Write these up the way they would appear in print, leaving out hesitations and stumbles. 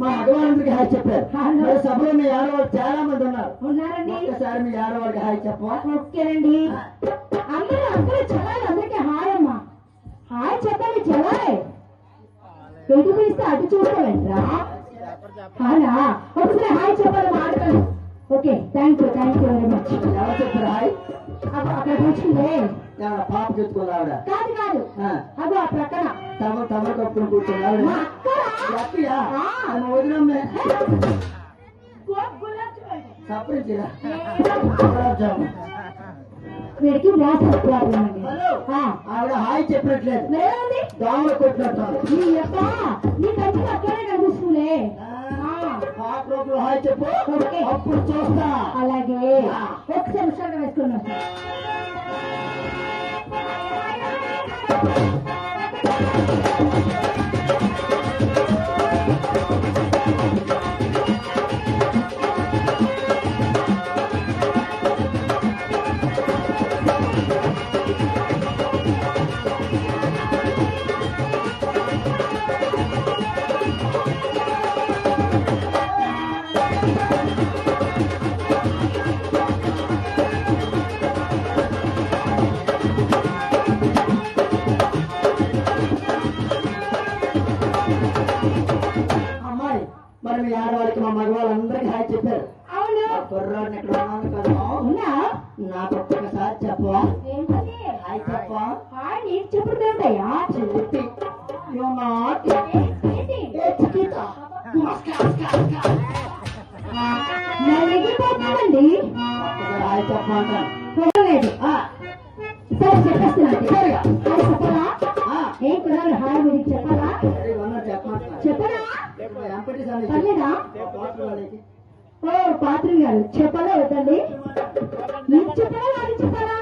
మా మగవాళ్ళందరికి హాయ్ చెప్పారు. సభలో మీ ఆడవాళ్ళు చాలా మంది ఉన్నారండి. ఒకసారి మీ ఆడవాళ్ళకి హాయ్ చెప్పవా? ఓకేనండి. అందరూ చల్లాలి. అందరికీ హాయ్ అమ్మా. హాయ్ చెప్పాలి. చల్లాలి. ఎటు పిలిస్తే అటు చూస్తావేంట్రా? హాయా ఒకసారి హాయ్ చెప్పాలి. మాట్లాడు. Okay thank you very much. ఎవరు చెప్పారు హాయ్? అక్కడ కూర్చుందే పాప చెప్పుకోవాలి ఆవిడ కాదు అదో ఆ ప్రక్కన తమ కప్పులు కూర్చొని ఆవిడ వదిలమ్మే సపరించిరా వీడికి గ్లాస్ ప్రాబ్లం అండి. ఆవిడ హాయ్ చెప్పినట్లేదు, దోమలు కొట్టినట్టు. నీ కంటికి అక్కడే కనిపిస్తుందే. హాయ్ చెప్పు, అప్పుడు చూస్తా. అలాగే ఒకసారి ఉషాగా వేసుకున్నాం. మరి మీ ఆడవాళ్ళకి మా మగవాళ్ళందరికీ హాయ్ చెప్పారు. అవును. కుర్రాడిని ఎక్కడ ఉన్నాను కదా, నాకు ఒక్కసారి చెప్పవా? హాయ్ చెప్పవా? హాయ్ నీకు చెప్పుడుతాయా? చెప్పి ఎగిరిపోతుందండి. హాయ్ చెప్పమంటాను. లేదు సరే చెప్పేస్తున్నాను. హాయ్ చెప్పరా? ఏం కుర్రాడు హాయ్ మీరు చెప్పాలా? చెప్పరా? పర్లేదా? ఓ పాత్ర గారు చెప్పాలా వద్దండి? నీకు చెప్పాలా నాకు చెప్పాలా?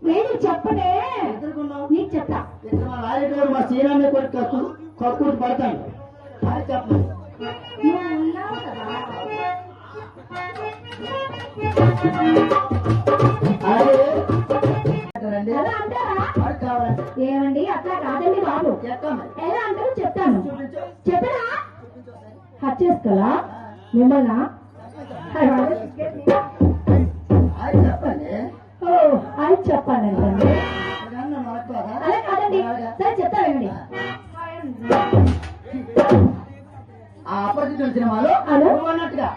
నేను చెప్పనే నీకు చెప్తా. మా సీనాన్ని కక్కుడు పడతాను. చెప్పండి. నువ్వు ఉన్నావు కదా. ఎలా అంటారా? ఏమండి అట్లా కాదండి బాబు. ఎలా అంటారో చెప్తాను. చెప్పరా? హట్ చేసుకోలా మిమ్మల్ని? ఓ అది చెప్పానండి. అలా కాదండి. సరే చెప్తానండి. అపరిచితుల సినిమాలో అన్నట్టుగా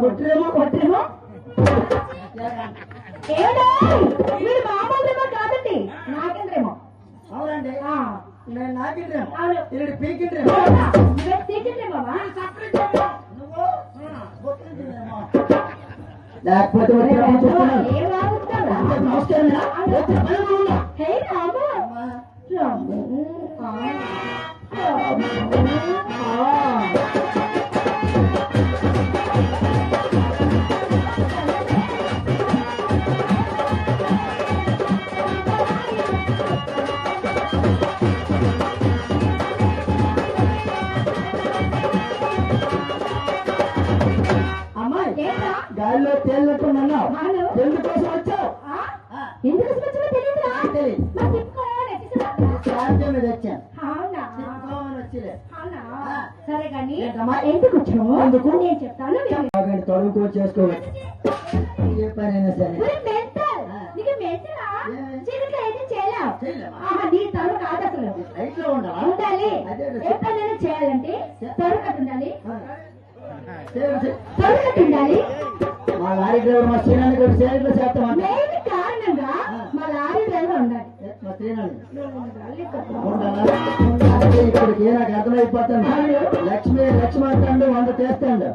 కొట్టరేమో మీరు మామూలు కాదండి. నాకేంద్రేమో. అవునండి, నేను నాకిండ్రేమో. అవును ఇది పీకిండ్రేమో. లేకపోతే గాలిలో తేలినట్టున్నావు. ఎందుకోసం వచ్చావు? ఎందుకు వచ్చినా తెలియదు. సరే కానీ ఎందుకు వచ్చావు? అందుకు నేను చెప్తాను. తొడుగు చేసుకోవచ్చు. ఏ పనైనా సరే నీ తరువు కాదు అసలు. ఉండాలి. ఏ పనైనా చేయాలంటే తరువు ఉండాలి. ఉండాలి. మా లారీ డ్రైవర్ మా శ్రీనాన్ని కూడా సేవలో చేస్తామంటే కారణంగా మా లారీ డ్రైవర్ ఉండాలి. మా శ్రీనాన్ని ఇప్పటికి నాకు అర్థమైపోతాను. లక్ష్మి అంటాడు 100 చేస్తాడు.